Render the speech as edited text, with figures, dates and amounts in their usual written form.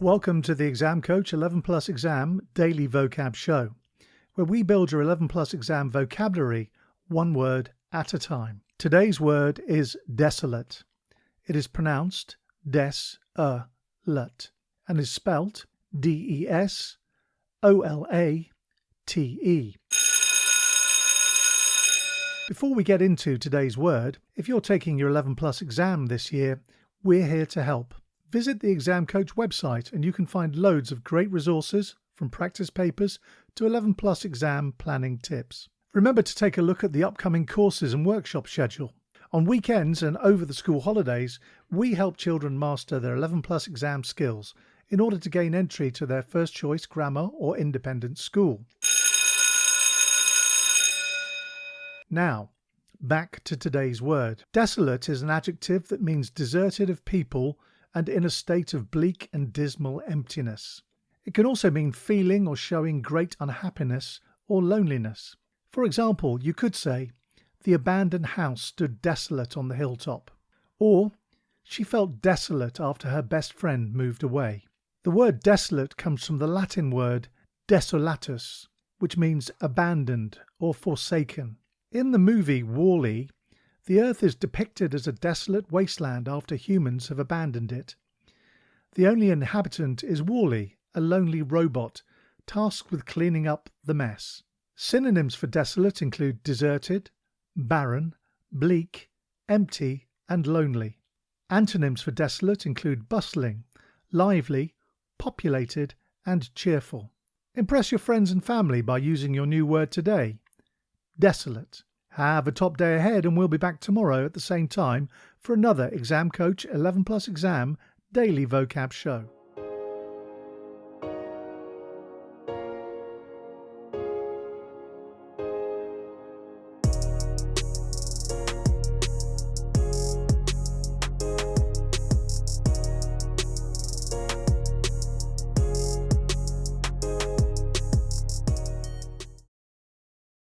Welcome to the Exam Coach 11 Plus Exam Daily Vocab Show, where we build your 11 Plus Exam vocabulary one word at a time. Today's word is desolate. It is pronounced des-a-lut and is spelt D-E-S-O-L-A-T-E. Before we get into today's word, if you're taking your 11 Plus exam this year, we're here to help. Visit the Exam Coach website and you can find loads of great resources from practice papers to 11 Plus exam planning tips. Remember to take a look at the upcoming courses and workshop schedule. On weekends and over the school holidays, we help children master their 11 Plus exam skills in order to gain entry to their first choice grammar or independent school. Now, back to today's word. Desolate is an adjective that means deserted of people and in a state of bleak and dismal emptiness. It can also mean feeling or showing great unhappiness or loneliness. For example, you could say, the abandoned house stood desolate on the hilltop, or she felt desolate after her best friend moved away. The word desolate comes from the Latin word desolatus, which means abandoned or forsaken. In the movie WALL-E, the Earth is depicted as a desolate wasteland after humans have abandoned it. The only inhabitant is Wall-E, a lonely robot tasked with cleaning up the mess. Synonyms for desolate include deserted, barren, bleak, empty, and lonely. Antonyms for desolate include bustling, lively, populated, and cheerful. Impress your friends and family by using your new word today. Desolate. Have a top day ahead, and we'll be back tomorrow at the same time for another Exam Coach 11 Plus Exam Daily Vocab Show.